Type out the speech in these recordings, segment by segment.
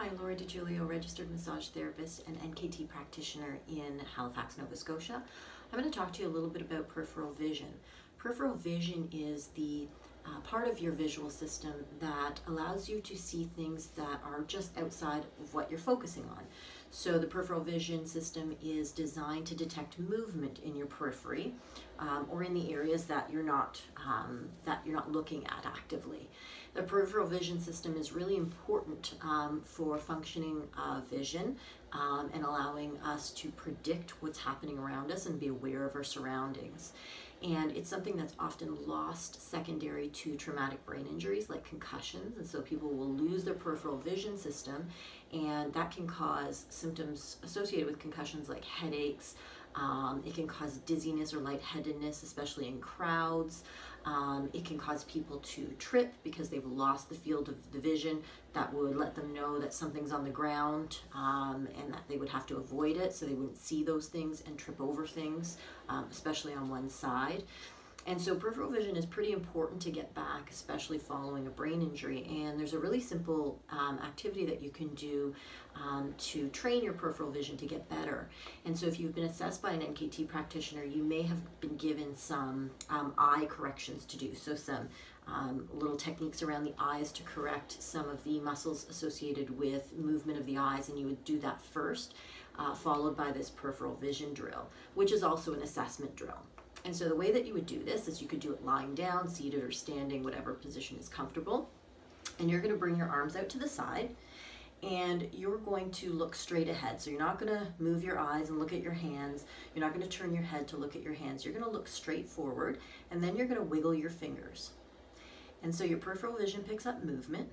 Hi, Laura DiGiulio, registered massage therapist and NKT practitioner in Halifax, Nova Scotia. I'm going to talk to you a little bit about peripheral vision. Peripheral vision is the part of your visual system that allows you to see things that are just outside of what you're focusing on. So the peripheral vision system is designed to detect movement in your periphery or in the areas that you're not looking at actively. The peripheral vision system is really important for functioning vision and allowing us to predict what's happening around us and be aware of our surroundings. And it's something that's often lost secondary to traumatic brain injuries like concussions. And so people will lose their peripheral vision system, and that can cause symptoms associated with concussions like headaches. It can cause dizziness or lightheadedness, especially in crowds. It can cause people to trip because they've lost the field of the vision that would let them know that something's on the ground and that they would have to avoid it so they wouldn't see those things and trip over things, especially on one side. And so peripheral vision is pretty important to get back, especially following a brain injury. And there's a really simple activity that you can do to train your peripheral vision to get better. And so if you've been assessed by an NKT practitioner, you may have been given some eye corrections to do. So some little techniques around the eyes to correct some of the muscles associated with movement of the eyes. And you would do that first, followed by this peripheral vision drill, which is also an assessment drill. And so the way that you would do this is you could do it lying down, seated, or standing, whatever position is comfortable. And you're going to bring your arms out to the side, and you're going to look straight ahead. So you're not going to move your eyes and look at your hands. You're not going to turn your head to look at your hands. You're going to look straight forward, and then you're going to wiggle your fingers. And so your peripheral vision picks up movement,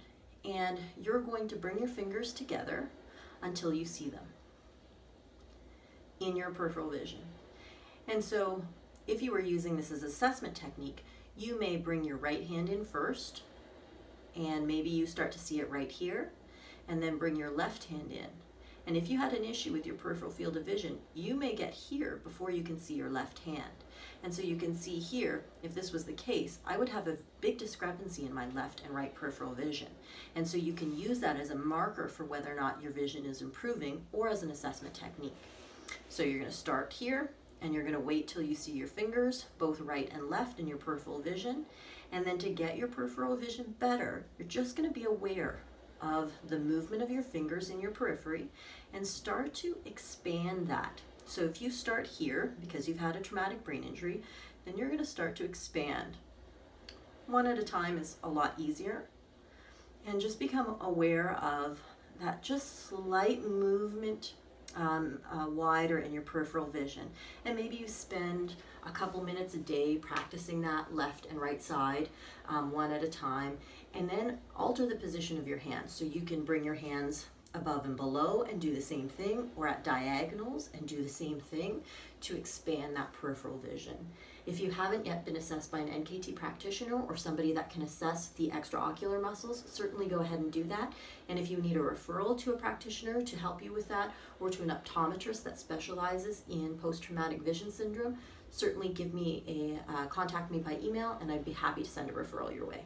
and you're going to bring your fingers together until you see them in your peripheral vision. And so if you were using this as assessment technique, you may bring your right hand in first, and maybe you start to see it right here, and then bring your left hand in. And if you had an issue with your peripheral field of vision, you may get here before you can see your left hand. And so you can see here, if this was the case, I would have a big discrepancy in my left and right peripheral vision. And so you can use that as a marker for whether or not your vision is improving or as an assessment technique. So you're going to start here, and you're going to wait till you see your fingers, both right and left, in your peripheral vision. And then to get your peripheral vision better, you're just going to be aware of the movement of your fingers in your periphery and start to expand that. So if you start here, because you've had a traumatic brain injury, then you're going to start to expand. One at a time is a lot easier. And just become aware of that just slight movement wider in your peripheral vision. And maybe you spend a couple minutes a day practicing that left and right side, one at a time, and then alter the position of your hands. So you can bring your hands above and below and do the same thing, or at diagonals and do the same thing to expand that peripheral vision. If you haven't yet been assessed by an NKT practitioner or somebody that can assess the extraocular muscles, certainly go ahead and do that. And if you need a referral to a practitioner to help you with that, or to an optometrist that specializes in post-traumatic vision syndrome, certainly contact me by email, and I'd be happy to send a referral your way.